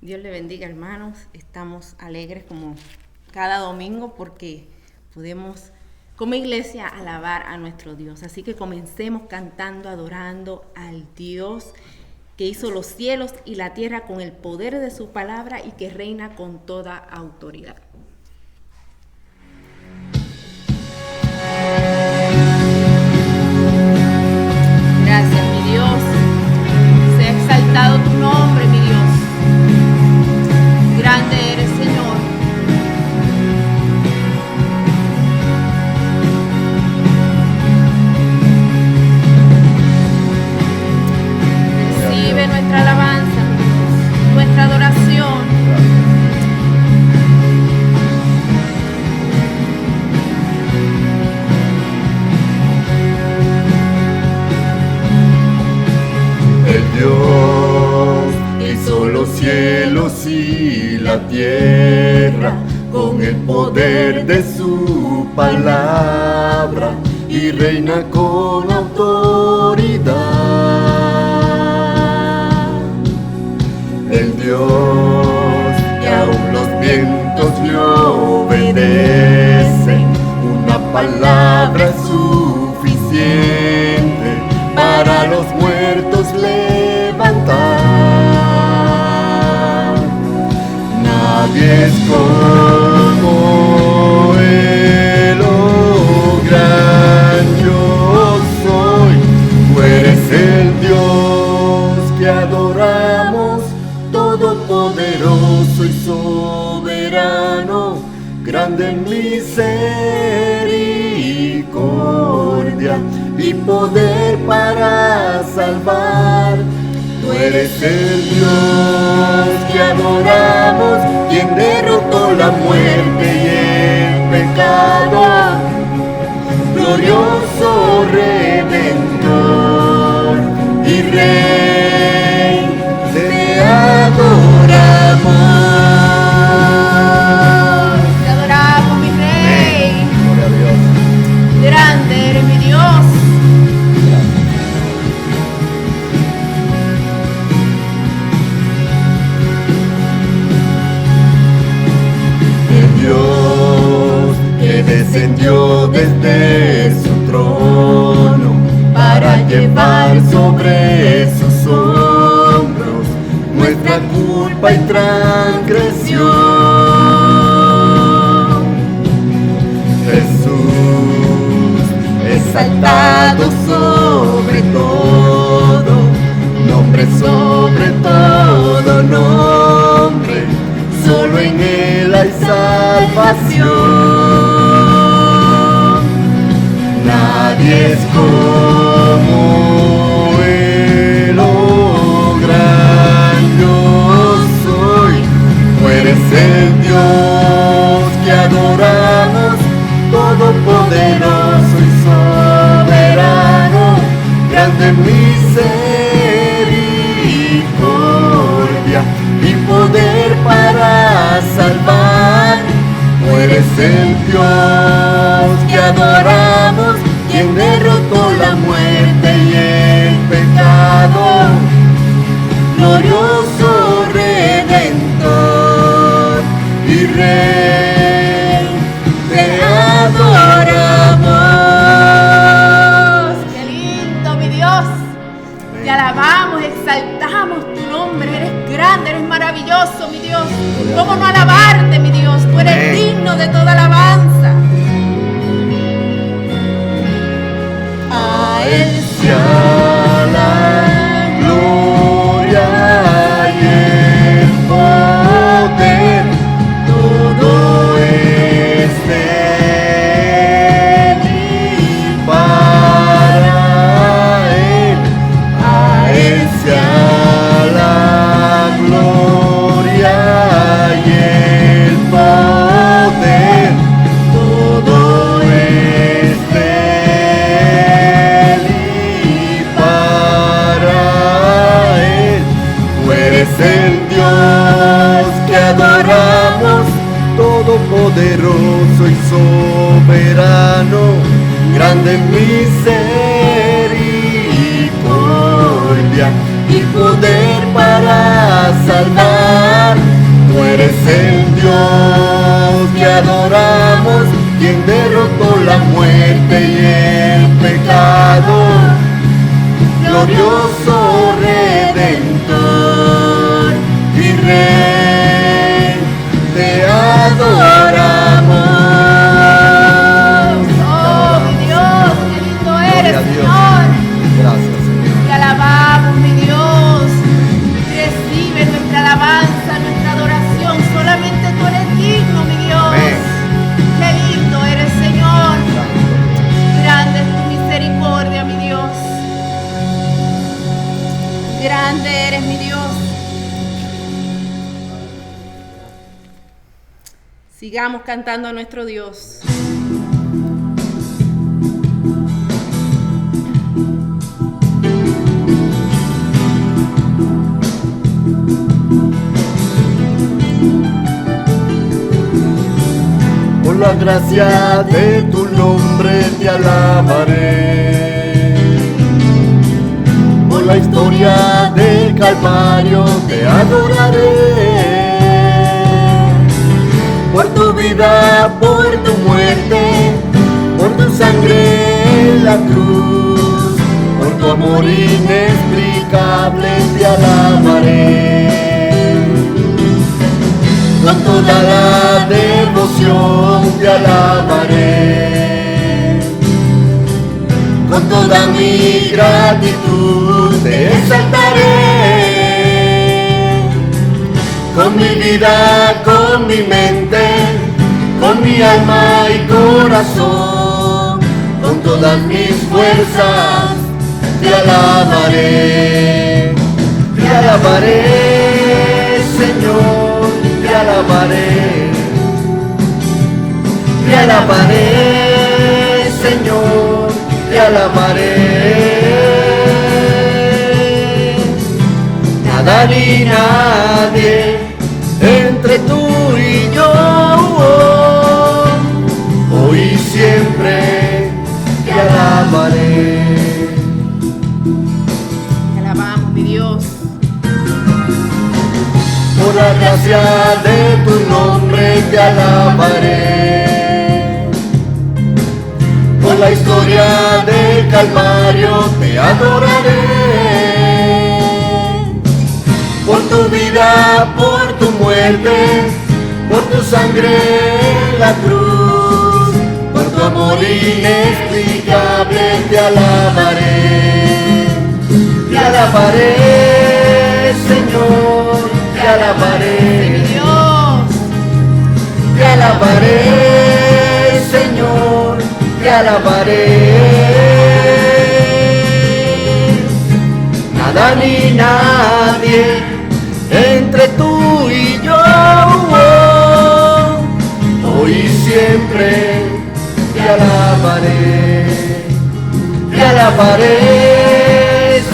Dios le bendiga, hermanos. Estamos alegres como cada domingo porque podemos como iglesia alabar a nuestro Dios. Así que comencemos cantando, adorando al Dios que hizo los cielos y la tierra con el poder de su palabra y que reina con toda autoridad. Gracias, mi Dios. Sea exaltado tu nombre, mi Dios. Grande eres, Señor. Recibe nuestra alabanza, nuestra adoración. El Dios que hizo los cielos y la tierra con el poder de su palabra y reina con autoridad. El Dios que aún los vientos le obedecen, una palabra es suficiente para los muertos levantar. Nadie es como Él, oh gran yo soy. Tú eres el Dios que adoramos, todopoderoso y soberano, grande en misericordia y poder para salvar. Tú eres el Dios que adoramos, quien derrotó la muerte y el pecado, glorioso Redentor y Rey, te adoramos. Te adoramos, mi Rey. Gloria a Dios. Grande eres, mi Dios. El Dios que descendió desde su trono para llevar sobre sus hombros nuestra culpa y transgresión. Jesús, exaltado sobre todo, nombre sobre todo nombre, solo en Él hay salvación. Nadie es como Él, oh gran yo soy. Tú eres el Dios que adoramos, todopoderoso y soberano, grande en misericordia y poder para salvar. Tú eres el Dios que adoramos, quien derrotó la muerte y el pecado, glorioso Redentor y Rey, te adoramos. Qué lindo, mi Dios. Te alabamos, exaltamos tu nombre. Eres grande, eres maravilloso, mi Dios. ¿Cómo no alabarte, mi Dios? Tú eres digno de toda alabanza. A Él sea la gloria y el poder, todo es de Él y para Él. A Él sea la gloria y el poder, todo es de Él y quien derrotó la muerte y el pecado, glorioso Redentor y Rey, te adoramos. Oh, mi Dios, qué lindo eres, Señor. Gracias, Señor. Te alabamos, mi Dios. Recibe nuestra alabanza, nuestra adoración. Solamente tú eres digno, mi Dios. Amén. Qué lindo eres, Señor. Grande es tu misericordia, mi Dios. Grande eres, mi Dios. Sigamos cantando a nuestro Dios. Por la gracia de tu nombre te alabaré. Por la historia del Calvario te adoraré. Por tu vida, por tu muerte, por tu sangre en la cruz, por tu amor inexplicable te alabaré. Con toda la devoción te alabaré, con toda mi gratitud te exaltaré, con mi vida, con mi mente, con mi alma y corazón, con todas mis fuerzas te alabaré, Señor. Te alabaré, Señor, te alabaré. Nada ni nadie entre tú y yo, hoy y siempre te alabaré. Te alabamos, mi Dios. Por la gracia de tu nombre te alabaré. Por la historia del Calvario te adoraré. Por tu vida, por tu muerte, por tu sangre en la cruz, por tu amor inexplicable te alabaré. Te alabaré, Señor. Te alabaré, Mi Dios. te alabaré, Señor, te alabaré. Nada ni nadie entre tú y yo, hoy y siempre te alabaré,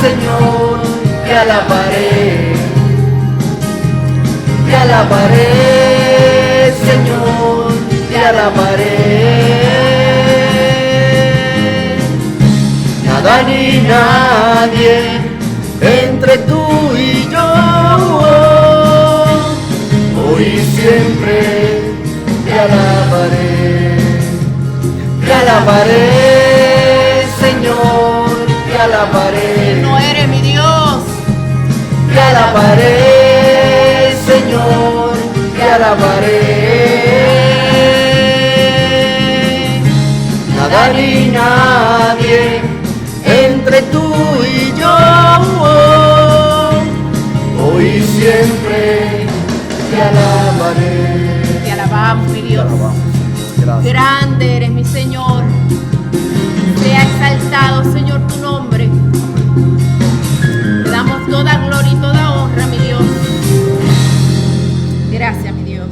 Señor, te alabaré. Te alabaré, Señor, te alabaré. Nada ni nadie entre tú y yo, hoy y siempre te alabaré, Señor, te alabaré. No eres mi Dios. Te alabaré, Señor, te alabaré. Nada ni nadie entre tú y yo, hoy y siempre te alabaré. Te alabamos, mi Dios. Gracias. Grande eres, mi Señor. Sea exaltado, Señor, tu nombre. Te damos toda gloria y toda honra, mi Dios. Gracias, mi Dios.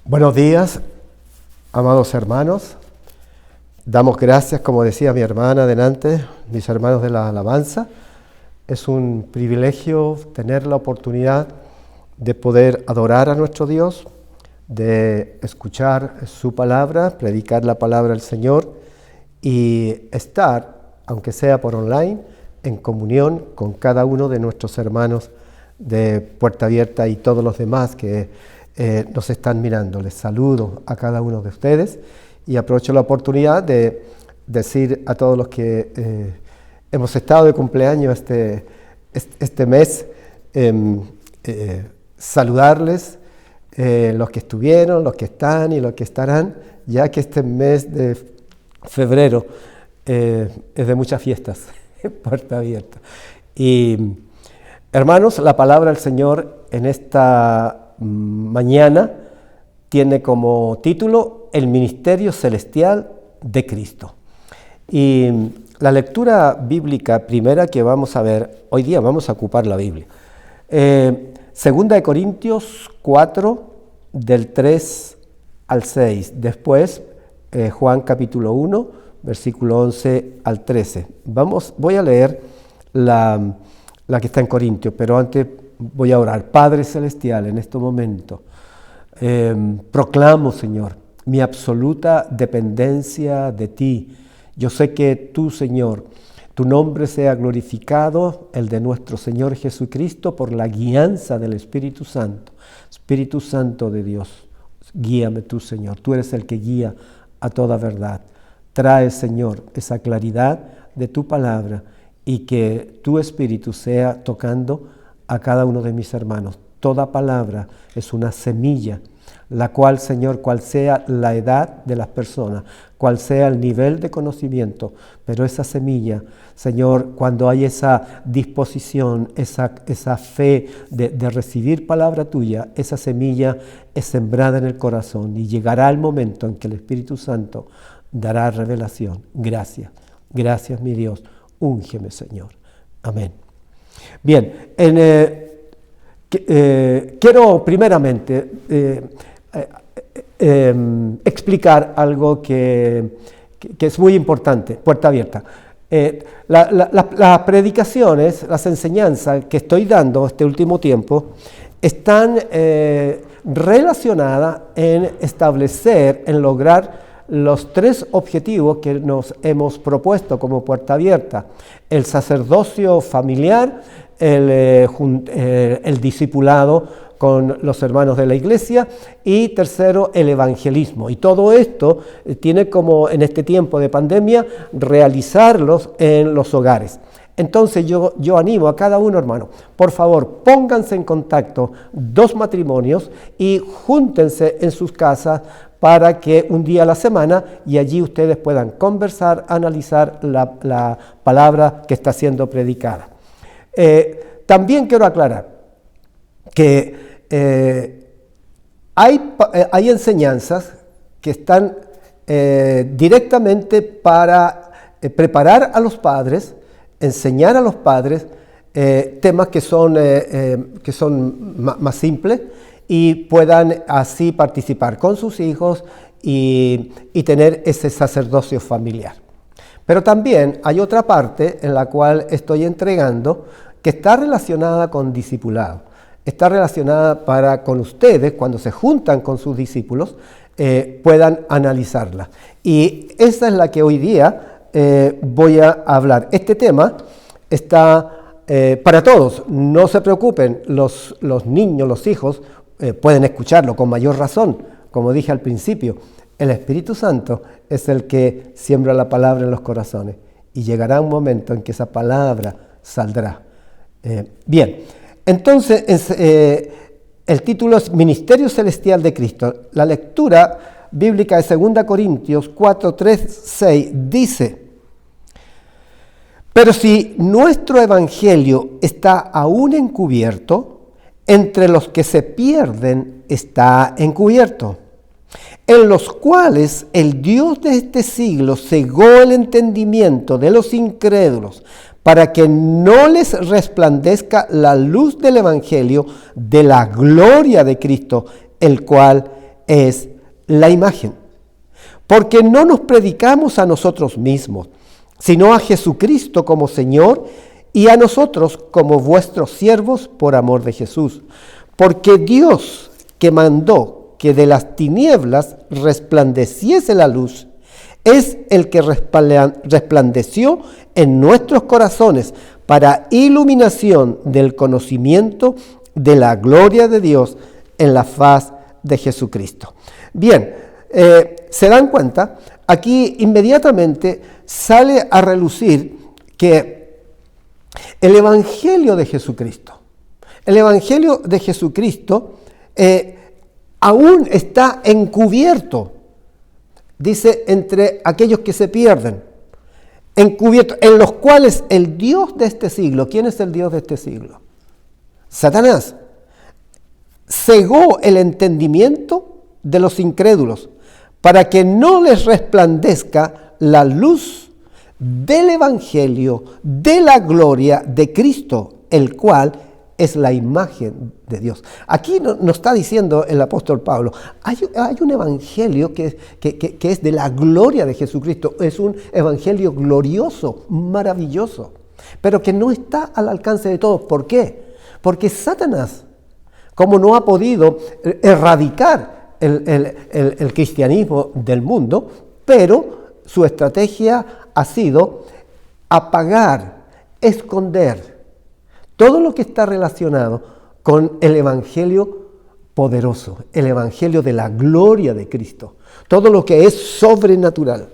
Buenos días, amados hermanos. Damos gracias, como decía mi hermana adelante, mis hermanos de la alabanza. Es un privilegio tener la oportunidad de poder adorar a nuestro Dios, de escuchar su palabra, predicar la palabra del Señor y estar, aunque sea por online, en comunión con cada uno de nuestros hermanos de Puerta Abierta y todos los demás que nos están mirando. Les saludo a cada uno de ustedes y aprovecho la oportunidad de decir a todos los que hemos estado de cumpleaños este mes, saludarles, los que estuvieron, los que están y los que estarán, ya que este mes de febrero es de muchas fiestas, Puerta Abierta. Y hermanos, la palabra del Señor en esta mañana tiene como título El Ministerio Celestial de Cristo. Y la lectura bíblica primera que vamos a ver, hoy día vamos a ocupar la Biblia. Segunda de Corintios 4, del 3 al 6. Después, Juan capítulo 1, versículo 11 al 13. Voy a leer la que está en Corintios, pero antes voy a orar. Padre Celestial, en este momento proclamo, Señor, mi absoluta dependencia de ti. Yo sé que tú, Señor, tu nombre sea glorificado, el de nuestro Señor Jesucristo, por la guianza del Espíritu Santo. Espíritu Santo de Dios, guíame tú, Señor. Tú eres el que guía a toda verdad. Trae, Señor, esa claridad de tu palabra y que tu Espíritu sea tocando a cada uno de mis hermanos. Toda palabra es una semilla, la cual, Señor, cual sea la edad de las personas, cual sea el nivel de conocimiento, pero esa semilla, Señor, cuando hay esa disposición, esa fe de recibir palabra tuya, esa semilla es sembrada en el corazón y llegará el momento en que el Espíritu Santo dará revelación. Gracias, gracias mi Dios, úngeme, Señor. Amén. Bien, quiero primeramente explicar algo que es muy importante, Puerta Abierta. Las predicaciones, las enseñanzas que estoy dando este último tiempo están relacionadas en establecer, en lograr los tres objetivos que nos hemos propuesto como Puerta Abierta: el sacerdocio familiar, el discipulado con los hermanos de la iglesia y tercero, el evangelismo. Y todo esto tiene como en este tiempo de pandemia realizarlos en los hogares. Entonces yo animo a cada uno, hermano, por favor, pónganse en contacto 2 matrimonios y júntense en sus casas para que un día a la semana y allí ustedes puedan conversar, analizar la palabra que está siendo predicada. También quiero aclarar que hay enseñanzas que están directamente para preparar a los padres, enseñar a los padres temas que son más simples y puedan así participar con sus hijos y tener ese sacerdocio familiar. Pero también hay otra parte en la cual estoy entregando que está relacionada con discipulado. Está relacionada para con ustedes, cuando se juntan con sus discípulos, puedan analizarla. Y esa es la que hoy día voy a hablar. Este tema está para todos. No se preocupen, los niños, los hijos, pueden escucharlo con mayor razón. Como dije al principio, el Espíritu Santo es el que siembra la palabra en los corazones. Y llegará un momento en que esa palabra saldrá. Bien. Entonces, el título es Ministerio Celestial de Cristo. La lectura bíblica de 2 Corintios 4, 3, 6 dice: pero si nuestro evangelio está aún encubierto, entre los que se pierden está encubierto, en los cuales el Dios de este siglo cegó el entendimiento de los incrédulos, para que no les resplandezca la luz del Evangelio de la gloria de Cristo, el cual es la imagen. Porque no nos predicamos a nosotros mismos, sino a Jesucristo como Señor y a nosotros como vuestros siervos por amor de Jesús. Porque Dios, que mandó que de las tinieblas resplandeciese la luz, es el que resplandeció en nuestros corazones para iluminación del conocimiento de la gloria de Dios en la faz de Jesucristo. Bien, ¿se dan cuenta? Aquí inmediatamente sale a relucir que el Evangelio de Jesucristo, aún está encubierto, dice, entre aquellos que se pierden, encubierto, en los cuales el Dios de este siglo, ¿quién es el Dios de este siglo? Satanás, cegó el entendimiento de los incrédulos para que no les resplandezca la luz del Evangelio, de la gloria de Cristo, el cual es la imagen de Dios. Aquí nos está diciendo el apóstol Pablo, hay un evangelio que es de la gloria de Jesucristo, es un evangelio glorioso, maravilloso, pero que no está al alcance de todos. ¿Por qué? Porque Satanás, como no ha podido erradicar el cristianismo del mundo, pero su estrategia ha sido apagar, esconder todo lo que está relacionado con el evangelio poderoso, el evangelio de la gloria de Cristo, todo lo que es sobrenatural.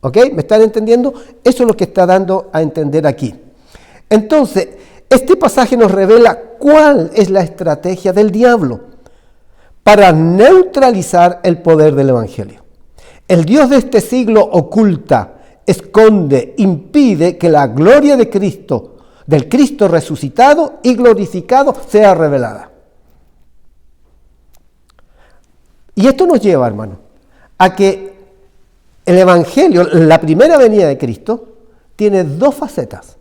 ¿Ok? ¿Me están entendiendo? Eso es lo que está dando a entender aquí. Entonces, este pasaje nos revela cuál es la estrategia del diablo para neutralizar el poder del evangelio. El Dios de este siglo oculta, esconde, impide que la gloria de Cristo, del Cristo resucitado y glorificado, sea revelada. Y esto nos lleva, hermano, a que el Evangelio, la primera venida de Cristo, tiene dos facetas.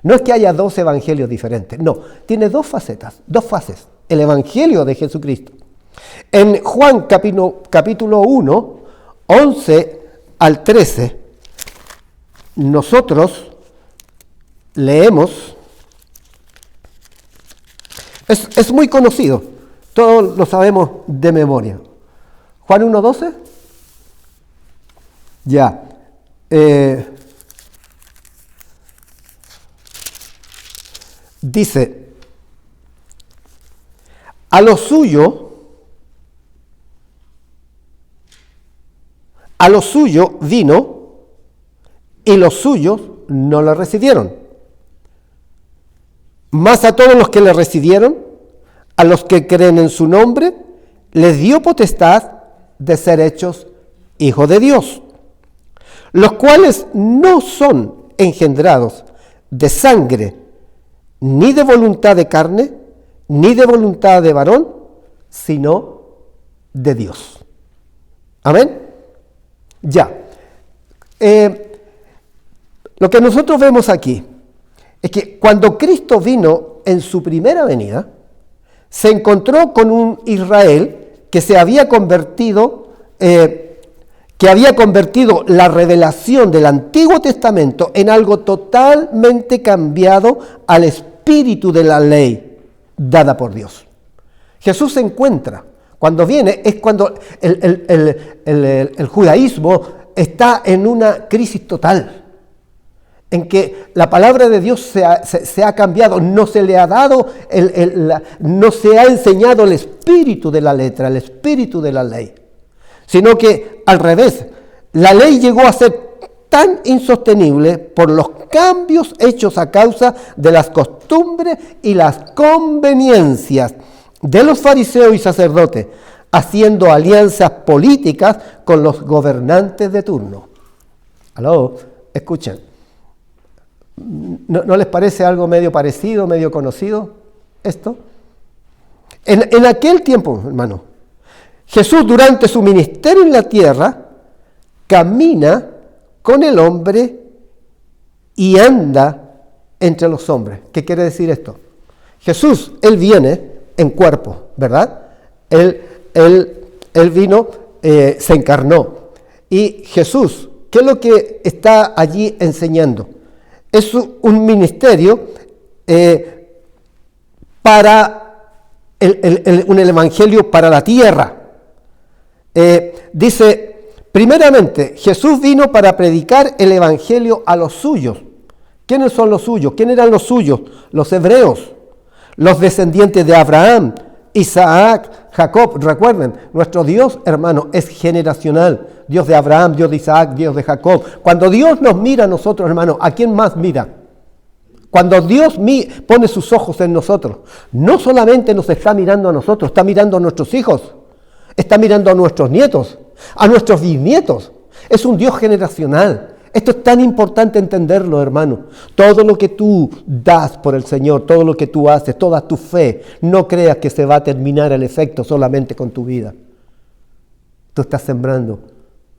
No es que haya dos evangelios diferentes, no, tiene dos facetas, dos fases, el Evangelio de Jesucristo. En Juan capítulo 1, 11 al 13, nosotros leemos, es muy conocido, todos lo sabemos de memoria. Juan 1:12, ya. Dice, a lo suyo vino y los suyos no lo recibieron. Mas a todos los que le recibieron, a los que creen en su nombre, les dio potestad de ser hechos hijos de Dios, los cuales no son engendrados de sangre, ni de voluntad de carne, ni de voluntad de varón, sino de Dios. Amén. Ya. Lo que nosotros vemos aquí es que cuando Cristo vino en su primera venida, se encontró con un Israel que se había convertido, la revelación del Antiguo Testamento en algo totalmente cambiado al espíritu de la ley dada por Dios. Jesús se encuentra, cuando viene, es cuando el judaísmo está en una crisis total, en que la palabra de Dios se ha cambiado, no se le ha dado, no se ha enseñado el espíritu de la letra, el espíritu de la ley, sino que al revés, la ley llegó a ser tan insostenible por los cambios hechos a causa de las costumbres y las conveniencias de los fariseos y sacerdotes, haciendo alianzas políticas con los gobernantes de turno. ¿Aló? Escuchen. ¿No les parece algo medio parecido, medio conocido esto? En aquel tiempo, hermano, Jesús durante su ministerio en la tierra camina con el hombre y anda entre los hombres. ¿Qué quiere decir esto? Jesús, Él viene en cuerpo, ¿verdad? Él vino, se encarnó. Y Jesús, ¿qué es lo que está allí enseñando? Es un ministerio para un evangelio para la tierra. Dice, primeramente, Jesús vino para predicar el evangelio a los suyos. ¿Quiénes son los suyos? ¿Quién eran los suyos? Los hebreos, los descendientes de Abraham, Isaac, Jacob. Recuerden, nuestro Dios, hermano, es generacional. Dios de Abraham, Dios de Isaac, Dios de Jacob. Cuando Dios nos mira a nosotros, hermano, ¿a quién más mira? Cuando Dios pone sus ojos en nosotros, no solamente nos está mirando a nosotros, está mirando a nuestros hijos, está mirando a nuestros nietos, a nuestros bisnietos. Es un Dios generacional. Esto es tan importante entenderlo, hermano. Todo lo que tú das por el Señor, todo lo que tú haces, toda tu fe, no creas que se va a terminar el efecto solamente con tu vida. Tú estás sembrando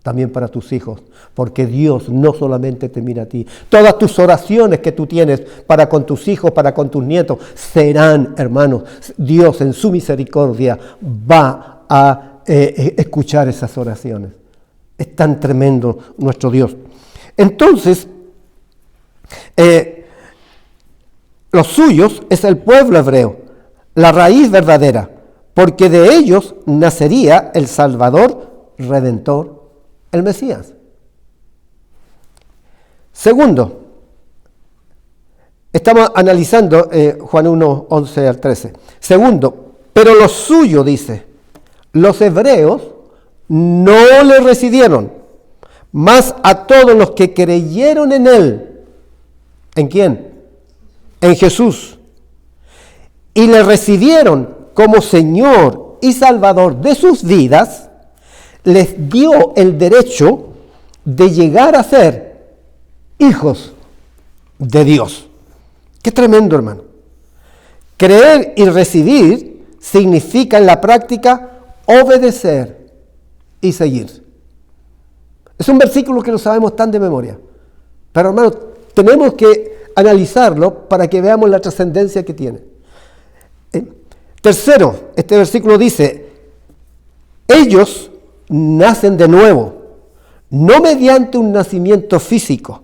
también para tus hijos, porque Dios no solamente te mira a ti. Todas tus oraciones que tú tienes para con tus hijos, para con tus nietos, serán, hermanos, Dios en su misericordia va a escuchar esas oraciones. Es tan tremendo nuestro Dios. Entonces, los suyos es el pueblo hebreo, la raíz verdadera, porque de ellos nacería el Salvador Redentor, el Mesías. Segundo, estamos analizando Juan 1, 11 al 13. Segundo, pero los suyos, dice, los hebreos no le recibieron, mas a todos los que creyeron en él. ¿En quién? En Jesús. Y le recibieron como Señor y Salvador de sus vidas, les dio el derecho de llegar a ser hijos de Dios. Qué tremendo, hermano. Creer y recibir significa en la práctica obedecer y seguir. Es un versículo que lo sabemos tan de memoria. Pero, hermano, tenemos que analizarlo para que veamos la trascendencia que tiene. Tercero, este versículo dice, ellos nacen de nuevo, no mediante un nacimiento físico,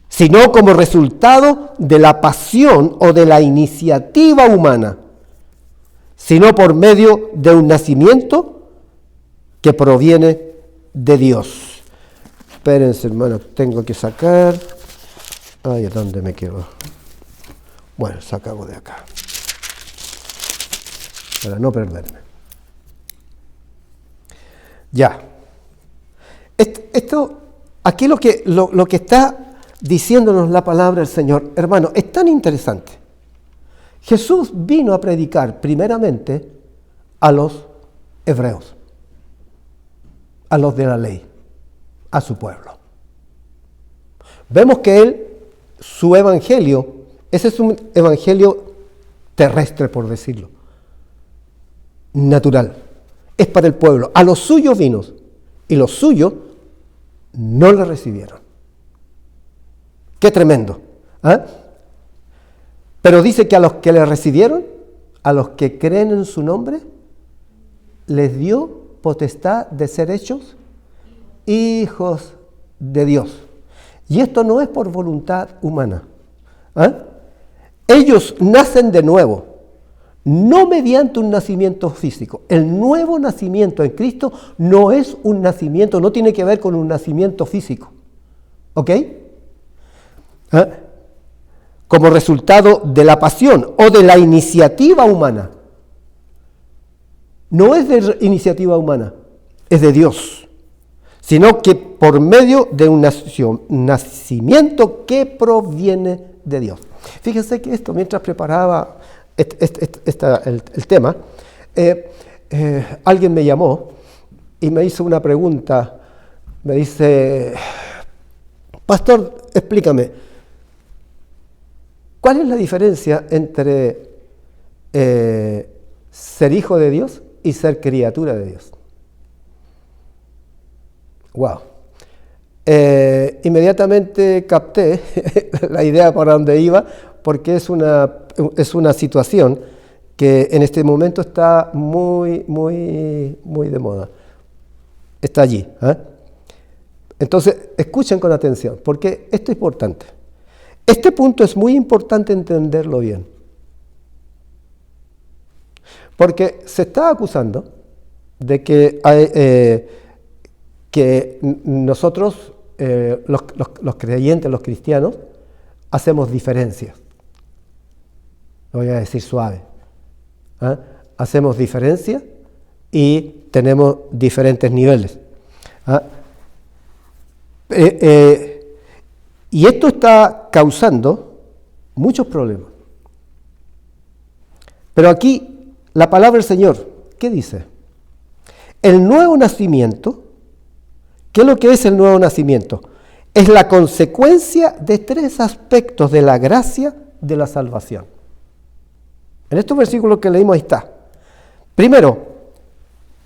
sino como resultado de la pasión o de la iniciativa humana, sino por medio de un nacimiento que proviene de Dios. Espérense, hermano, tengo que sacar. Ay, ¿a dónde me quedo? Bueno, sacamos de acá, para no perderme. Ya. Esto, aquí lo que está diciéndonos la palabra del Señor, hermano, es tan interesante. Jesús vino a predicar primeramente a los hebreos, a los de la ley, a su pueblo. Vemos que su evangelio, ese es un evangelio terrestre, por decirlo, natural, es para el pueblo. A los suyos vino, y los suyos no le recibieron. Qué tremendo. ¿Ah? Pero dice que a los que le recibieron, a los que creen en su nombre, les dio potestad de ser hechos hijos de Dios. Y esto no es por voluntad humana. ¿Ah? Ellos nacen de nuevo, no mediante un nacimiento físico. El nuevo nacimiento en Cristo no es un nacimiento, no tiene que ver con un nacimiento físico. ¿Ok? ¿Ah? Como resultado de la pasión o de la iniciativa humana. No es de iniciativa humana, es de Dios, sino que por medio de un nacimiento que proviene de Dios. Fíjense que esto, mientras preparaba el tema, alguien me llamó y me hizo una pregunta. Me dice, pastor, explícame, ¿cuál es la diferencia entre ser hijo de Dios y ser criatura de Dios? Wow. Inmediatamente capté la idea para dónde iba, porque es una situación que en este momento está muy de moda. Está allí. Entonces, escuchen con atención, porque esto es importante. Este punto es muy importante entenderlo bien. Porque se está acusando de que nosotros, los creyentes, los cristianos, hacemos diferencias. Lo voy a decir suave. Hacemos diferencias y tenemos diferentes niveles. Y esto está causando muchos problemas. Pero aquí la palabra del Señor, ¿qué dice? El nuevo nacimiento, ¿qué es lo que es el nuevo nacimiento? Es la consecuencia de 3 aspectos de la gracia de la salvación. En estos versículos que leímos ahí está. Primero,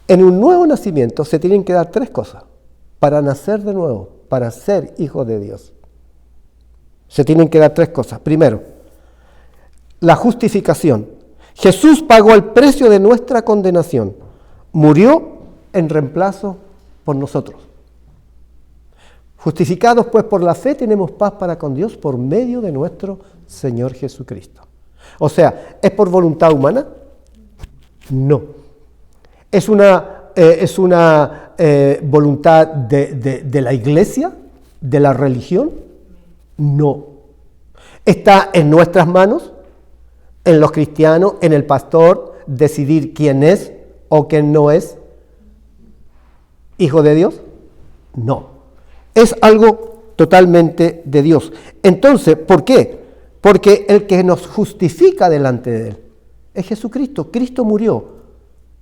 en un nuevo nacimiento se tienen que dar 3 cosas para nacer de nuevo, para ser hijo de Dios. Se tienen que dar 3 cosas. Primero, la justificación. Jesús pagó el precio de nuestra condenación. Murió en reemplazo por nosotros. Justificados pues por la fe tenemos paz para con Dios por medio de nuestro Señor Jesucristo. O sea, ¿es por voluntad humana? No. ¿Es una voluntad de la iglesia? ¿De la religión? No. ¿Está en nuestras manos, en los cristianos, en el pastor, decidir quién es o quién no es hijo de Dios? No. Es algo totalmente de Dios. Entonces, ¿por qué? Porque el que nos justifica delante de Él es Jesucristo. Cristo murió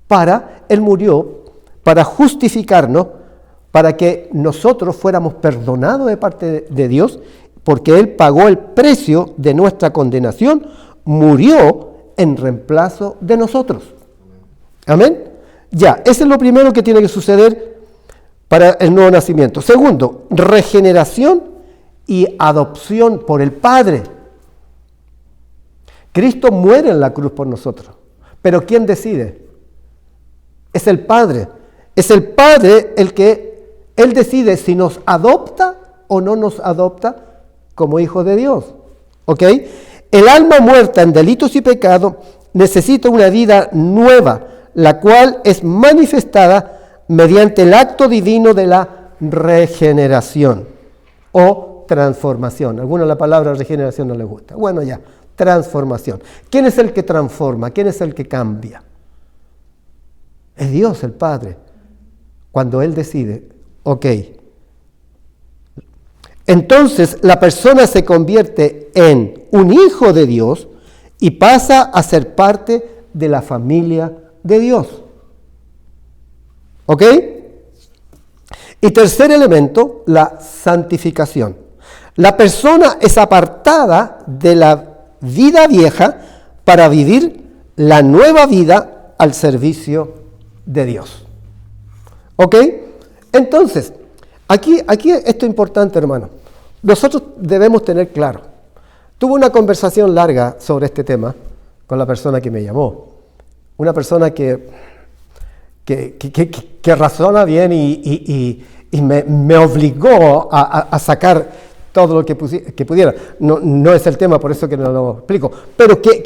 para justificarnos, para que nosotros fuéramos perdonados de parte de Dios, porque Él pagó el precio de nuestra condenación, murió en reemplazo de nosotros. Amén. Ya, eso es lo primero que tiene que suceder para el nuevo nacimiento. Segundo, regeneración y adopción por el Padre. Cristo muere en la cruz por nosotros, pero ¿quién decide? Es el Padre. Es el Padre el que Él decide si nos adopta o no nos adopta como hijos de Dios. ¿Ok? El alma muerta en delitos y pecados necesita una vida nueva, la cual es manifestada mediante el acto divino de la regeneración o transformación. A algunos la palabra regeneración no les gusta. Bueno, ya, transformación. ¿Quién es el que transforma? ¿Quién es el que cambia? Es Dios, el Padre. Cuando Él decide, ok. Entonces la persona se convierte en un hijo de Dios y pasa a ser parte de la familia de Dios. ¿Ok? Y tercer elemento, la santificación. La persona es apartada de la vida vieja para vivir la nueva vida al servicio de Dios. ¿Ok? Entonces, aquí esto es importante, hermano. Nosotros debemos tener claro. Tuve una conversación larga sobre este tema con la persona que me llamó. Una persona que razona bien y me obligó a sacar todo lo que pudiera. No es el tema, por eso que no lo explico. Pero ¿qué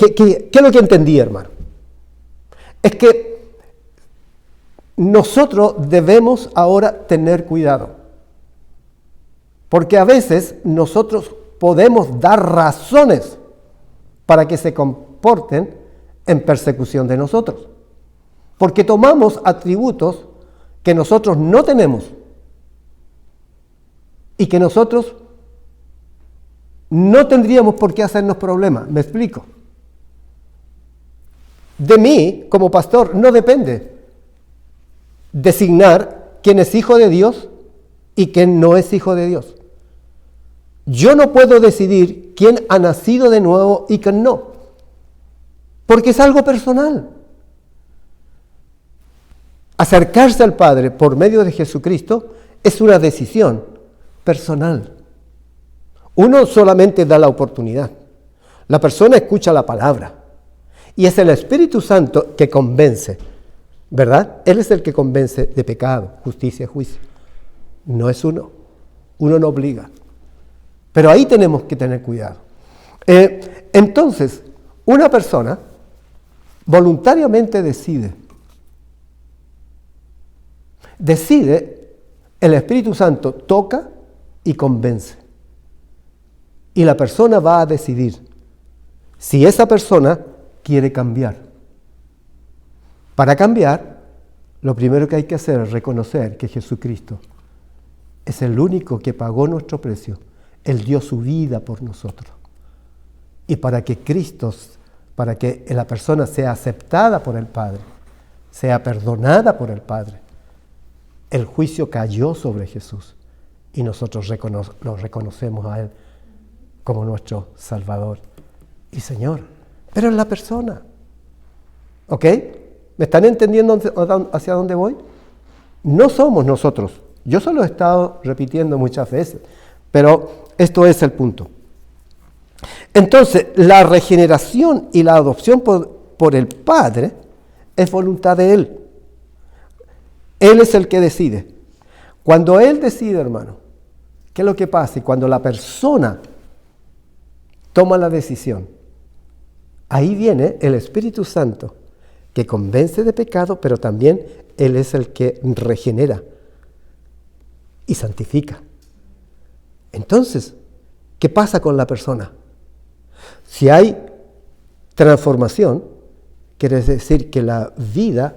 es lo que entendí, hermano? Es que nosotros debemos ahora tener cuidado. Porque a veces nosotros podemos dar razones para que se comporten en persecución de nosotros. Porque tomamos atributos que nosotros no tenemos y que nosotros no tendríamos por qué hacernos problemas. ¿Me explico? De mí, como pastor, no depende designar quién es hijo de Dios y quién no es hijo de Dios. Yo no puedo decidir quién ha nacido de nuevo y quién no, porque es algo personal. Acercarse al Padre por medio de Jesucristo es una decisión personal. Uno solamente da la oportunidad. La persona escucha la palabra Y es el Espíritu Santo que convence, ¿verdad? Él es el que convence de pecado, justicia y juicio. No es uno. Uno no obliga. Pero ahí tenemos que tener cuidado. Entonces, una persona voluntariamente decide, el Espíritu Santo toca y convence. Y la persona va a decidir si esa persona quiere cambiar. Para cambiar, lo primero que hay que hacer es reconocer que Jesucristo es el único que pagó nuestro precio. Él dio su vida por nosotros. Y para que la persona sea aceptada por el Padre, sea perdonada por el Padre, el juicio cayó sobre Jesús y nosotros lo reconocemos a Él como nuestro Salvador y Señor. Pero es la persona. ¿Ok? ¿Me están entendiendo hacia dónde voy? No somos nosotros. Yo se lo he estado repitiendo muchas veces, pero esto es el punto. Entonces, la regeneración y la adopción por el Padre es voluntad de Él. Él es el que decide. Cuando Él decide, hermano, ¿qué es lo que pasa? Y cuando la persona toma la decisión, ahí viene el Espíritu Santo que convence de pecado, pero también Él es el que regenera y santifica. Entonces, ¿qué pasa con la persona? Si hay transformación, quiere decir que la vida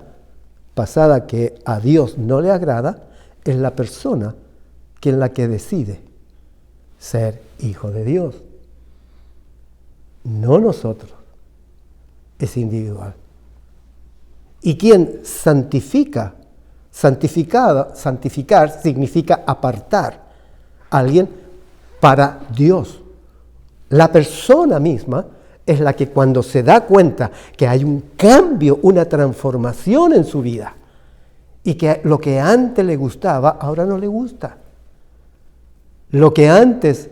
pasada que a Dios no le agrada, es la persona que es la que decide ser hijo de Dios. No nosotros. Es individual. ¿Y quién santifica? Santificar significa apartar a alguien para Dios. La persona misma es la que cuando se da cuenta que hay un cambio, una transformación en su vida, y que lo que antes le gustaba, ahora no le gusta. Lo que antes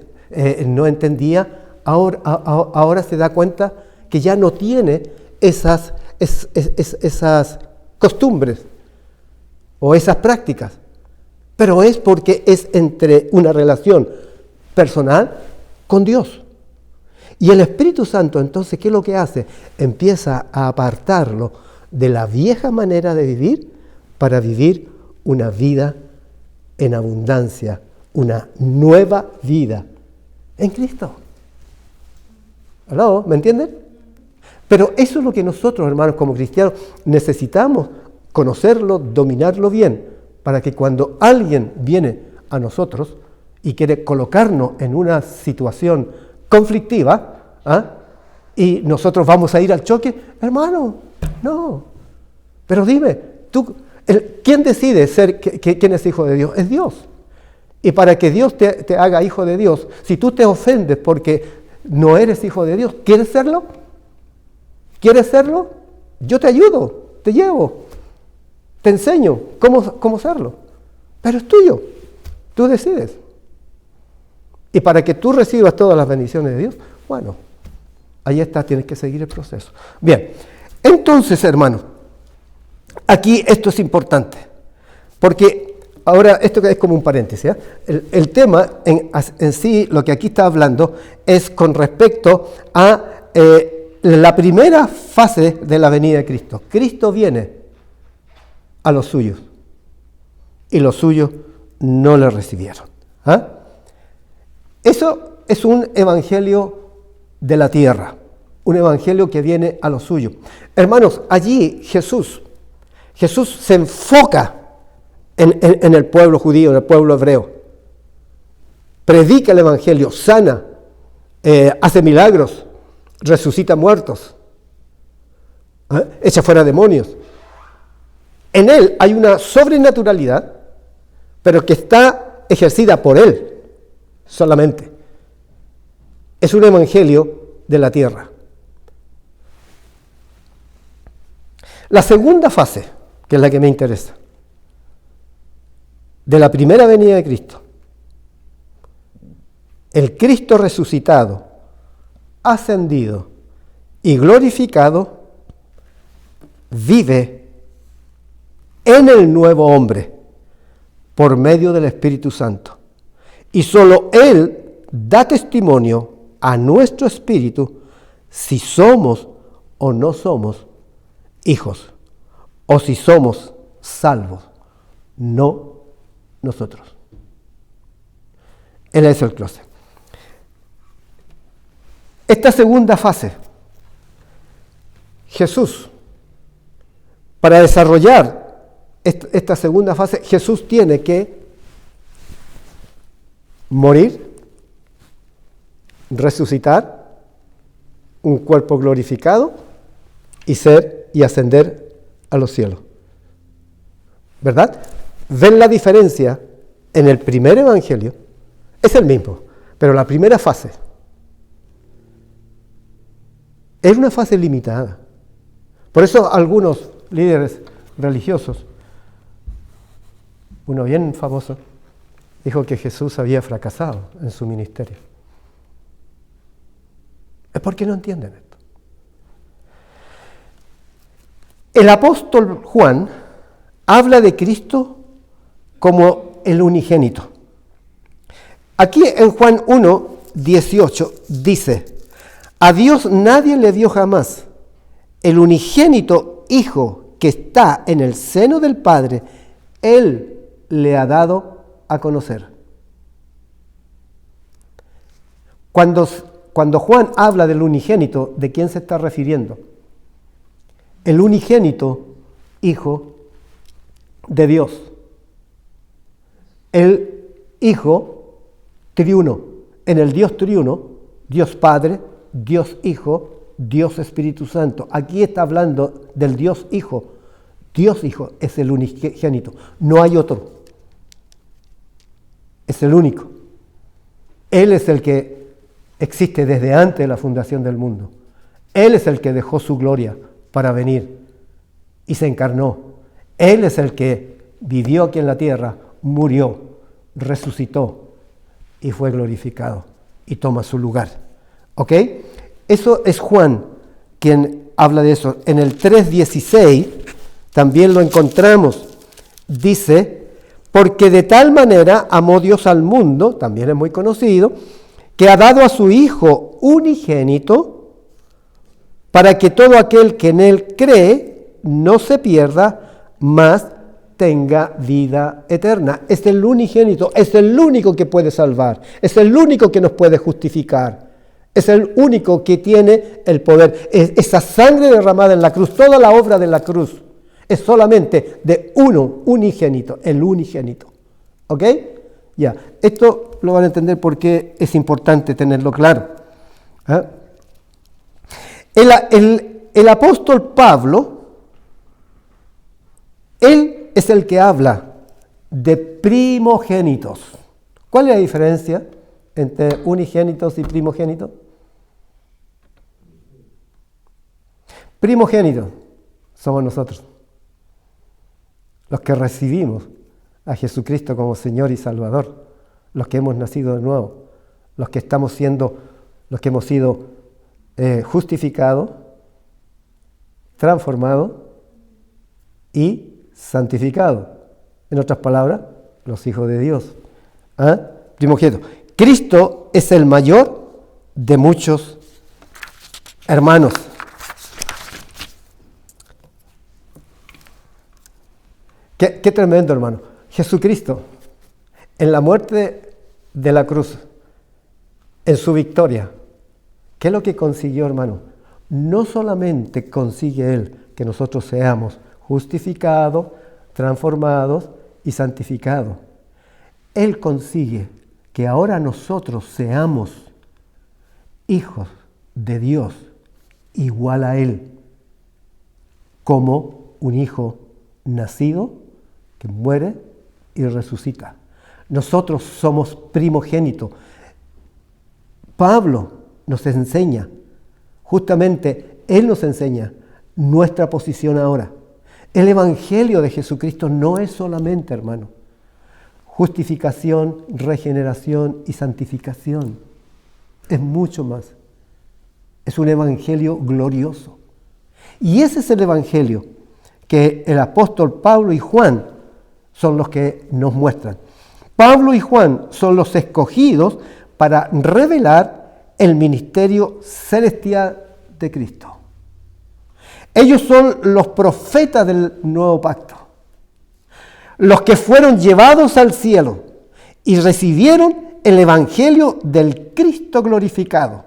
no entendía, ahora se da cuenta que ya no tiene esas costumbres o esas prácticas. Pero es porque es entre una relación personal con Dios. Y el Espíritu Santo, entonces, ¿qué es lo que hace? Empieza a apartarlo de la vieja manera de vivir para vivir una vida en abundancia, una nueva vida en Cristo. ¿Aló? ¿Me entienden? Pero eso es lo que nosotros, hermanos, como cristianos, necesitamos conocerlo, dominarlo bien, para que cuando alguien viene a nosotros y quiere colocarnos en una situación conflictiva, y nosotros vamos a ir al choque, hermano, no. Pero dime, ¿quién decide quién es hijo de Dios? Es Dios. Y para que Dios te haga hijo de Dios, si tú te ofendes porque no eres hijo de Dios, ¿quieres serlo? ¿Quieres serlo? Yo te ayudo, te llevo, te enseño cómo serlo. Pero es tuyo, tú decides. Y para que tú recibas todas las bendiciones de Dios, bueno, ahí está, tienes que seguir el proceso. Bien, entonces, hermano, aquí esto es importante, porque ahora esto es como un paréntesis, el tema en sí, lo que aquí está hablando, es con respecto a la primera fase de la venida de Cristo. Cristo viene a los suyos, y los suyos no le recibieron. Eso es un evangelio de la tierra, un evangelio que viene a lo suyo. Hermanos, allí Jesús se enfoca en el pueblo judío, en el pueblo hebreo. Predica el evangelio, sana, hace milagros, resucita muertos, echa fuera demonios. En él hay una sobrenaturalidad, pero que está ejercida por él solamente. Es un evangelio de la tierra. La segunda fase, que es la que me interesa, de la primera venida de Cristo, el Cristo resucitado, ascendido y glorificado vive en el nuevo hombre por medio del Espíritu Santo. Y solo Él da testimonio a nuestro espíritu si somos o no somos hijos, o si somos salvos, no nosotros. Él es el closet. Esta segunda fase, Jesús, para desarrollar esta segunda fase, Jesús tiene que morir, resucitar, un cuerpo glorificado y ascender a los cielos. ¿Verdad? ¿Ven la diferencia en el primer evangelio? Es el mismo, pero la primera fase es una fase limitada. Por eso algunos líderes religiosos, uno bien famoso, dijo que Jesús había fracasado en su ministerio. Es porque no entienden esto. El apóstol Juan habla de Cristo como el unigénito. Aquí en Juan 1, 18 dice: a Dios nadie le dio jamás. El unigénito Hijo que está en el seno del Padre, Él le ha dado a conocer. Cuando Juan habla del unigénito, ¿de quién se está refiriendo? El unigénito Hijo de Dios. El Hijo triuno. En el Dios triuno, Dios Padre, Dios Hijo, Dios Espíritu Santo. Aquí está hablando del Dios Hijo. Dios Hijo es el unigénito. No hay otro. Es el único. Él es el que existe desde antes de la fundación del mundo. Él es el que dejó su gloria para venir y se encarnó. Él es el que vivió aquí en la tierra, murió, resucitó y fue glorificado y toma su lugar. ¿Ok? Eso es Juan quien habla de eso. En el 3:16 también lo encontramos. Dice: porque de tal manera amó Dios al mundo, también es muy conocido, que ha dado a su Hijo unigénito, para que todo aquel que en Él cree no se pierda, mas tenga vida eterna. Es el unigénito, es el único que puede salvar, es el único que nos puede justificar, es el único que tiene el poder. Esa sangre derramada en la cruz, toda la obra de la cruz, es solamente de uno unigénito, el unigénito. ¿Ok? Ya, esto lo van a entender porque es importante tenerlo claro. ¿Ah? El apóstol Pablo, él es el que habla de primogénitos. ¿Cuál es la diferencia entre unigénitos y primogénitos? Primogénitos somos nosotros, los que recibimos a Jesucristo como Señor y Salvador, los que hemos nacido de nuevo, los que hemos sido justificados, transformados y santificados. En otras palabras, los hijos de Dios. ¿Ah? Primogénito. Cristo es el mayor de muchos hermanos. Qué tremendo, hermano. Jesucristo, en la muerte de la cruz, en su victoria, ¿qué es lo que consiguió, hermano? No solamente consigue Él que nosotros seamos justificados, transformados y santificados. Él consigue que ahora nosotros seamos hijos de Dios, igual a Él, como un hijo nacido que muere y resucita. Nosotros somos primogénitos. Pablo nos enseña, justamente él nos enseña nuestra posición ahora. El evangelio de Jesucristo no es solamente, hermano, justificación, regeneración y santificación. Es mucho más. Es un evangelio glorioso. Y ese es el evangelio que el apóstol Pablo y Juan son los que nos muestran. Pablo y Juan son los escogidos para revelar el ministerio celestial de Cristo. Ellos son los profetas del nuevo pacto, los que fueron llevados al cielo y recibieron el evangelio del Cristo glorificado,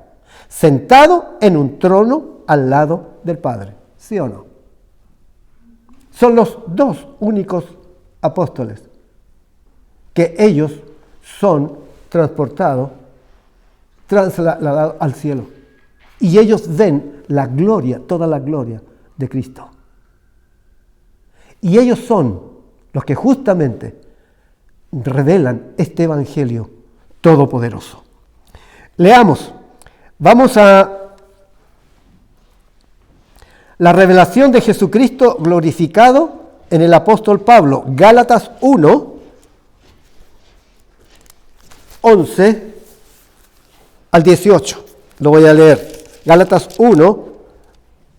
sentado en un trono al lado del Padre. ¿Sí o no? Son los dos únicos apóstoles que ellos son transportados, trasladados al cielo. Y ellos ven la gloria, toda la gloria de Cristo. Y ellos son los que justamente revelan este evangelio todopoderoso. Leamos. Vamos a la revelación de Jesucristo glorificado en el apóstol Pablo. Gálatas 1, 11 al 18. Lo voy a leer. Gálatas 1,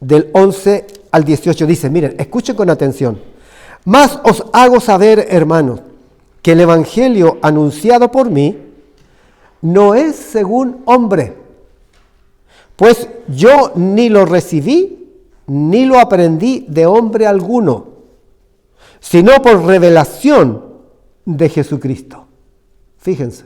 del 11 al 18. Dice, miren, escuchen con atención. Mas os hago saber, hermanos, que el evangelio anunciado por mí no es según hombre, pues yo ni lo recibí ni lo aprendí de hombre alguno, sino por revelación de Jesucristo. Fíjense,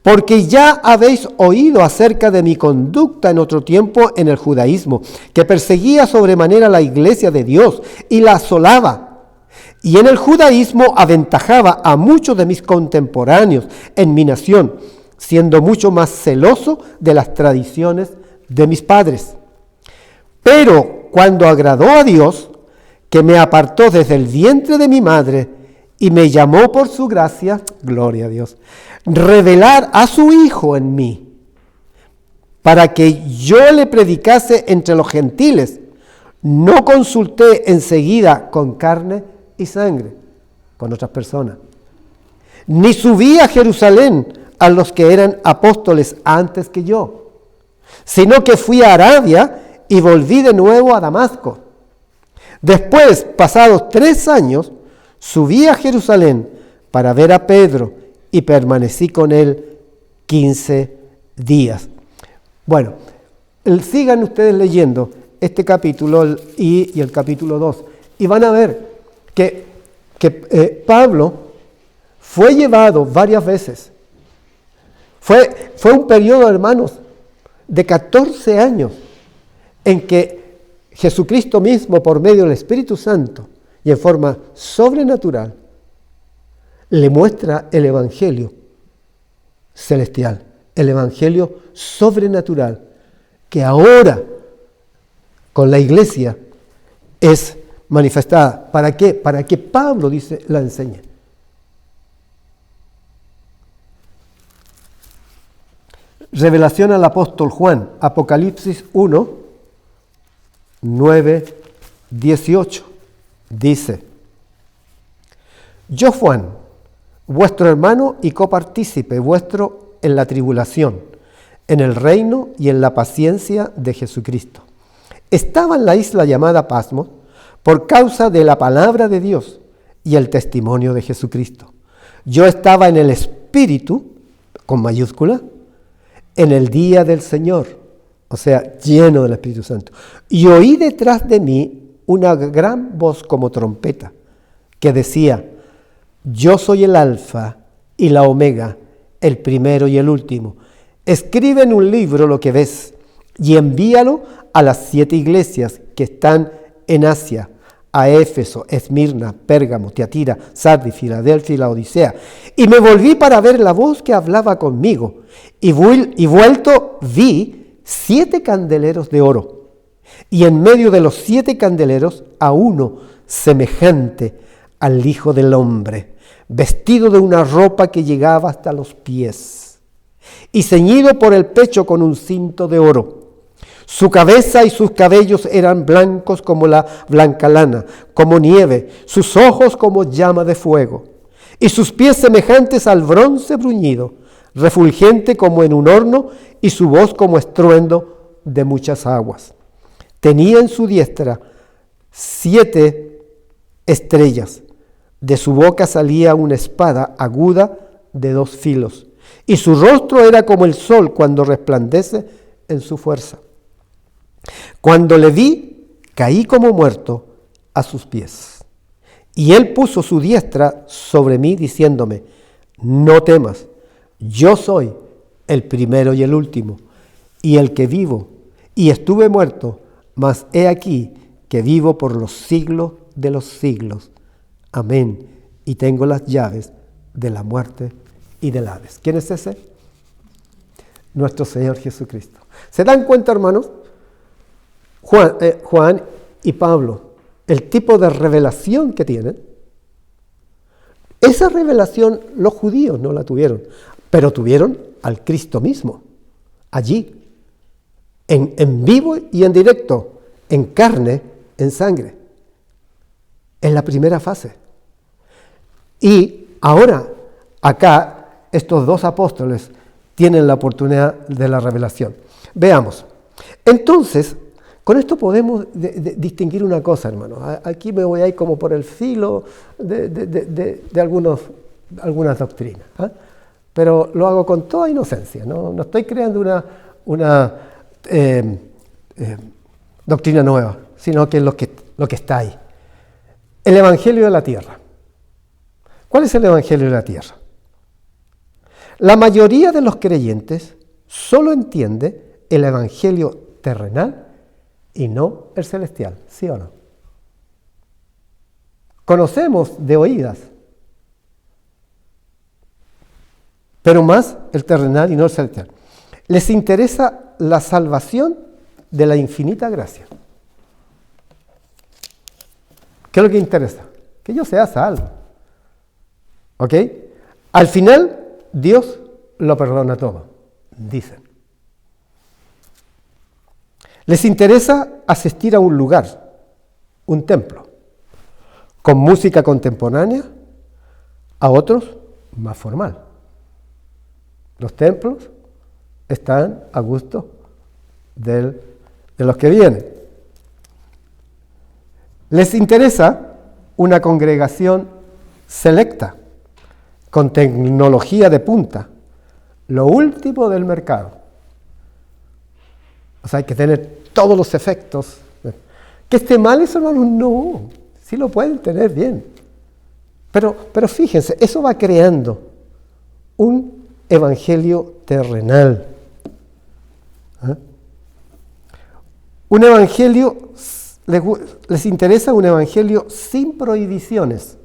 porque ya habéis oído acerca de mi conducta en otro tiempo en el judaísmo, que perseguía sobremanera la iglesia de Dios y la asolaba. Y en el judaísmo aventajaba a muchos de mis contemporáneos en mi nación, siendo mucho más celoso de las tradiciones de mis padres. Pero cuando agradó a Dios, que me apartó desde el vientre de mi madre y me llamó por su gracia, gloria a Dios, revelar a su Hijo en mí, para que yo le predicase entre los gentiles, no consulté enseguida con carne y sangre, con otras personas, ni subí a Jerusalén a los que eran apóstoles antes que yo, sino que fui a Arabia y volví de nuevo a Damasco. Después, pasados 3 años, subí a Jerusalén para ver a Pedro y permanecí con él 15 días. Bueno, sigan ustedes leyendo este capítulo y el capítulo 2 y van a ver que Pablo fue llevado varias veces. Fue un periodo, hermanos, de 14 años en que Jesucristo mismo, por medio del Espíritu Santo y en forma sobrenatural, le muestra el Evangelio celestial, el Evangelio sobrenatural, que ahora con la Iglesia es manifestada. ¿Para qué? Para que Pablo, dice, la enseñe. Revelación al apóstol Juan, Apocalipsis 1, 9, 18. Dice, yo Juan, vuestro hermano y copartícipe vuestro en la tribulación, en el reino y en la paciencia de Jesucristo. Estaba en la isla llamada Pasmos por causa de la palabra de Dios y el testimonio de Jesucristo. Yo estaba en el Espíritu, con mayúscula, en el día del Señor, o sea, lleno del Espíritu Santo. Y oí detrás de mí una gran voz como trompeta, que decía, yo soy el Alfa y la Omega, el primero y el último. Escribe en un libro lo que ves y envíalo a las 7 iglesias que están en Asia, a Éfeso, Esmirna, Pérgamo, Tiatira, Sardis, Filadelfia y Laodicea. Y me volví para ver la voz que hablaba conmigo, y vuelto vi 7 candeleros de oro, y en medio de los 7 candeleros a uno semejante al Hijo del Hombre, vestido de una ropa que llegaba hasta los pies, y ceñido por el pecho con un cinto de oro. Su cabeza y sus cabellos eran blancos como la blanca lana, como nieve, sus ojos como llama de fuego, y sus pies semejantes al bronce bruñido, refulgente como en un horno, y su voz como estruendo de muchas aguas. Tenía en su diestra 7 estrellas. De su boca salía una espada aguda de 2 filos, y su rostro era como el sol cuando resplandece en su fuerza. Cuando le vi, caí como muerto a sus pies. Y él puso su diestra sobre mí, diciéndome: no temas, yo soy el primero y el último, y el que vivo, y estuve muerto, mas he aquí que vivo por los siglos de los siglos. Amén. Y tengo las llaves de la muerte y del Hades. ¿Quién es ese? Nuestro Señor Jesucristo. ¿Se dan cuenta, hermanos? Juan y Pablo, el tipo de revelación que tienen. Esa revelación los judíos no la tuvieron, pero tuvieron al Cristo mismo, allí, en vivo y en directo, en carne, en sangre. En la primera fase. Y ahora, acá, estos 2 apóstoles tienen la oportunidad de la revelación. Veamos. Entonces, con esto podemos distinguir una cosa, hermano. Aquí me voy a ir como por el filo de algunas doctrinas. ¿Eh? Pero lo hago con toda inocencia. No estoy creando una doctrina nueva, sino que es lo que está ahí. El Evangelio de la Tierra. ¿Cuál es el Evangelio de la Tierra? La mayoría de los creyentes solo entiende el Evangelio terrenal y no el celestial, ¿sí o no? Conocemos de oídas, pero más el terrenal y no el celestial. Les interesa la salvación de la infinita gracia. ¿Qué es lo que interesa? Que yo sea salvo. ¿Ok? Al final, Dios lo perdona todo, dicen. Les interesa asistir a un lugar, un templo, con música contemporánea, a otros más formal. Los templos están a gusto de los que vienen. Les interesa una congregación selecta, con tecnología de punta, lo último del mercado. O sea, hay que tener todos los efectos. ¿Que esté mal eso, hermanos? No, sí lo pueden tener bien. Pero fíjense, eso va creando un evangelio terrenal. ¿Eh? Un evangelio, les interesa un evangelio sin prohibiciones,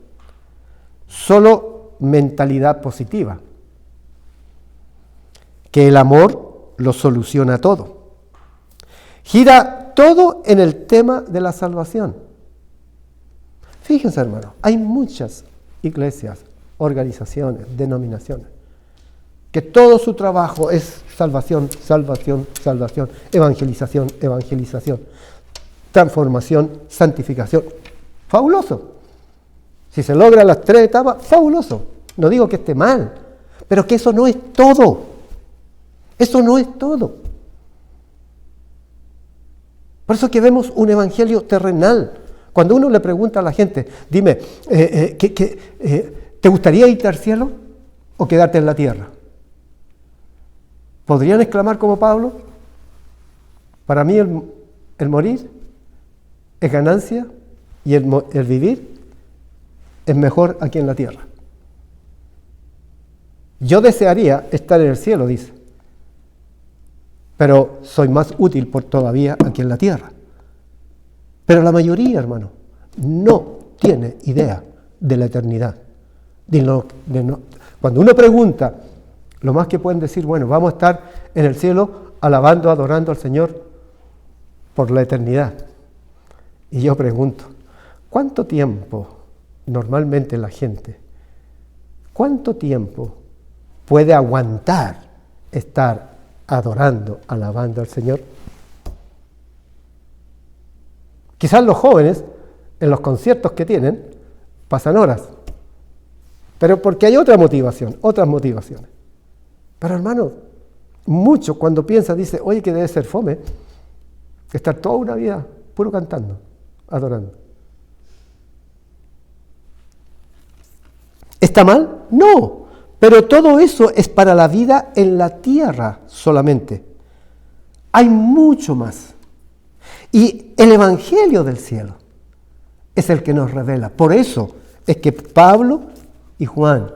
solo mentalidad positiva, que el amor lo soluciona todo. Gira todo en el tema de la salvación. Fíjense, hermano, hay muchas iglesias, organizaciones, denominaciones, que todo su trabajo es salvación, salvación, salvación, evangelización, evangelización, transformación, santificación. Fabuloso. Si se logran las 3 etapas, fabuloso. No digo que esté mal, pero que eso no es todo. Eso no es todo. Por eso que vemos un evangelio terrenal. Cuando uno le pregunta a la gente, dime, ¿te gustaría irte al cielo o quedarte en la tierra? ¿Podrían exclamar como Pablo? Para mí el morir es ganancia y el vivir es mejor aquí en la tierra. Yo desearía estar en el cielo, dice, pero soy más útil todavía aquí en la tierra. Pero la mayoría, hermano, no tiene idea de la eternidad. Cuando uno pregunta, lo más que pueden decir, bueno, vamos a estar en el cielo alabando, adorando al Señor por la eternidad. Y yo pregunto, ¿cuánto tiempo normalmente la gente, cuánto tiempo puede aguantar estar adorando, alabando al Señor? Quizás los jóvenes, en los conciertos que tienen, pasan horas, pero porque hay otra motivación, otras motivaciones. Pero hermano, mucho cuando piensa, dice, oye, que debe ser fome, estar toda una vida puro cantando, adorando. ¿Está mal? No, pero todo eso es para la vida en la tierra solamente. Hay mucho más. Y el Evangelio del cielo es el que nos revela. Por eso es que Pablo y Juan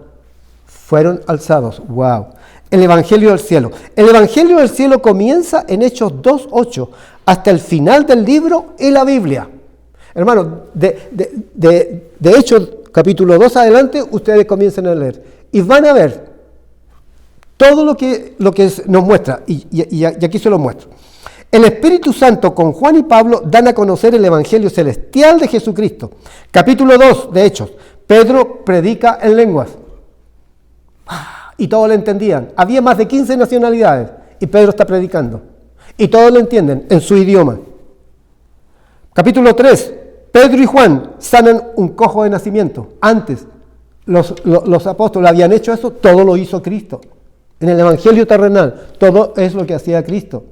fueron alzados. ¡Wow! El Evangelio del cielo. El Evangelio del cielo comienza en Hechos 2:8 hasta el final del libro y la Biblia. Hermanos, de Hechos capítulo 2 adelante, ustedes comiencen a leer y van a ver todo lo que nos muestra. Y aquí se lo muestro. El Espíritu Santo con Juan y Pablo dan a conocer el Evangelio celestial de Jesucristo. Capítulo 2 de Hechos. Pedro predica en lenguas. Y todos le entendían. Había más de 15 nacionalidades y Pedro está predicando. Y todos lo entienden en su idioma. Capítulo 3. Pedro y Juan sanan un cojo de nacimiento. Antes los apóstoles habían hecho eso, todo lo hizo Cristo. En el Evangelio terrenal, todo es lo que hacía Cristo.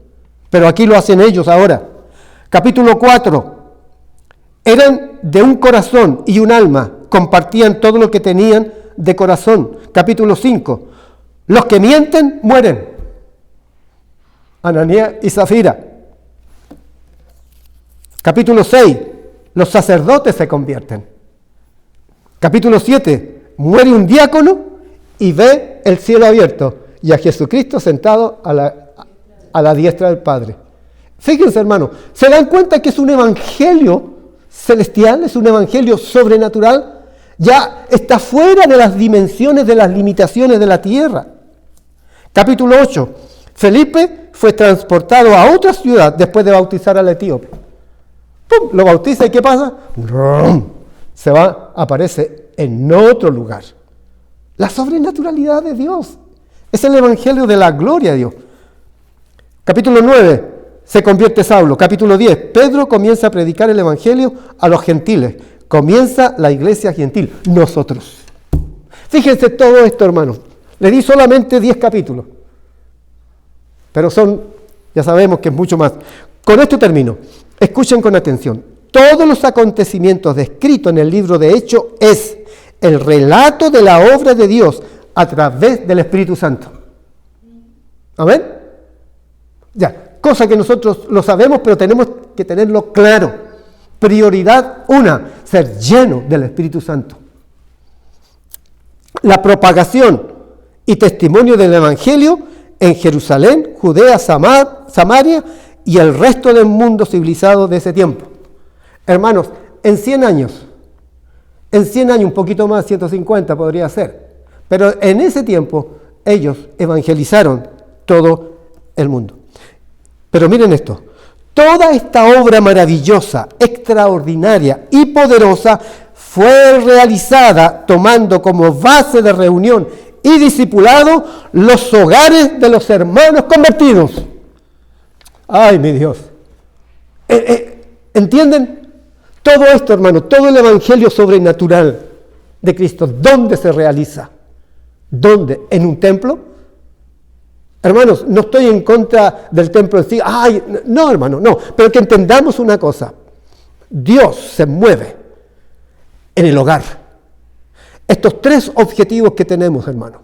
Pero aquí lo hacen ellos ahora. Capítulo 4. Eran de un corazón y un alma, compartían todo lo que tenían de corazón. Capítulo 5. Los que mienten, mueren. Ananías y Zafira. Capítulo 6. Los sacerdotes se convierten. Capítulo 7. Muere un diácono y ve el cielo abierto y a Jesucristo sentado a la diestra del Padre. Fíjense, hermano, ¿se dan cuenta que es un evangelio celestial? Es un evangelio sobrenatural. Ya está fuera de las dimensiones, de las limitaciones de la tierra. Capítulo 8. Felipe fue transportado a otra ciudad después de bautizar al etíope. ¡Pum! Lo bautiza y ¿qué pasa? ¡Rum! Se va, aparece en otro lugar. La sobrenaturalidad de Dios. Es el evangelio de la gloria de Dios. Capítulo 9. Se convierte Saulo. Capítulo 10. Pedro comienza a predicar el evangelio a los gentiles. Comienza la iglesia gentil. Nosotros. Fíjense todo esto, hermanos. Le di solamente 10 capítulos. Pero ya sabemos que es mucho más. Con esto termino. Escuchen con atención. Todos los acontecimientos descritos en el libro de Hechos es el relato de la obra de Dios a través del Espíritu Santo. ¿Amén? Ya, cosa que nosotros lo sabemos, pero tenemos que tenerlo claro. Prioridad 1, ser lleno del Espíritu Santo. La propagación y testimonio del Evangelio en Jerusalén, Judea, Samaria y el resto del mundo civilizado de ese tiempo. Hermanos, en 100 años, un poquito más, 150 podría ser, pero en ese tiempo ellos evangelizaron todo el mundo. Pero miren esto, toda esta obra maravillosa, extraordinaria y poderosa fue realizada tomando como base de reunión y discipulado los hogares de los hermanos convertidos. ¡Ay, mi Dios! ¿Entienden? Todo esto, hermano, todo el evangelio sobrenatural de Cristo, ¿dónde se realiza? ¿Dónde? ¿En un templo? Hermanos, no estoy en contra del templo en sí. ¡Ay! No, hermano, no. Pero que entendamos una cosa. Dios se mueve en el hogar. Estos 3 objetivos que tenemos, hermano.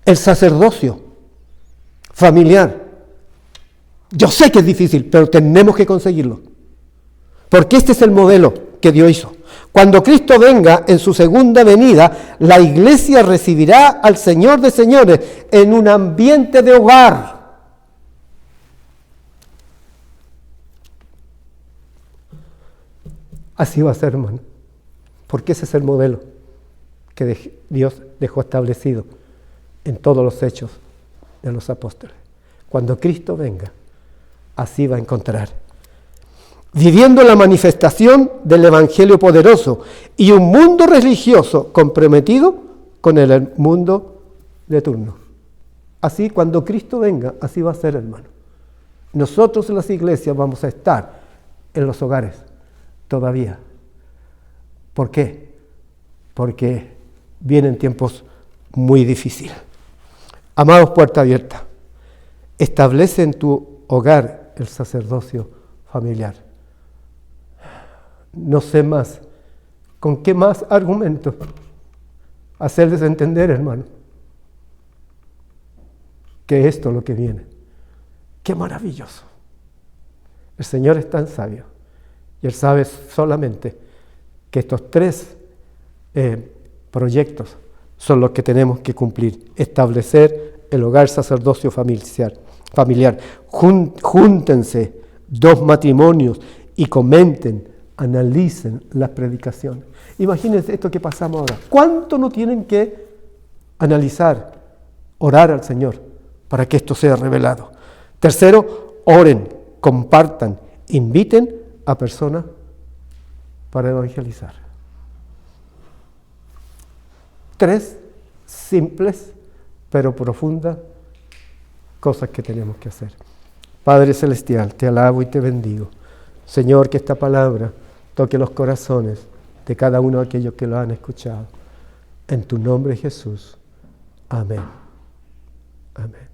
El sacerdocio familiar. Yo sé que es difícil, pero tenemos que conseguirlo. Porque este es el modelo que Dios hizo. Cuando Cristo venga en su segunda venida, la iglesia recibirá al Señor de señores en un ambiente de hogar. Así va a ser, hermano. Porque ese es el modelo que Dios dejó establecido en todos los hechos de los apóstoles. Cuando Cristo venga, así va a encontrar. Viviendo la manifestación del evangelio poderoso y un mundo religioso comprometido con el mundo de turno. Así, cuando Cristo venga, así va a ser, hermano. Nosotros en las iglesias vamos a estar en los hogares todavía. ¿Por qué? Porque vienen tiempos muy difíciles. Amados, puerta abierta, establece en tu hogar el sacerdocio familiar. No sé más. ¿Con qué más argumentos hacerles entender, hermano, que esto es lo que viene. ¡Qué maravilloso! El Señor es tan sabio y Él sabe solamente que estos 3 proyectos son los que tenemos que cumplir. Establecer el hogar sacerdocio familiar. Júntense 2 matrimonios y comenten, analicen las predicaciones. Imagínense esto que pasamos ahora. ¿Cuánto no tienen que analizar, orar al Señor para que esto sea revelado? Tercero, oren, compartan, inviten a personas para evangelizar. 3 simples pero profundas cosas que tenemos que hacer. Padre Celestial, te alabo y te bendigo. Señor, que esta palabra toque los corazones de cada uno de aquellos que lo han escuchado. En tu nombre, Jesús. Amén. Amén.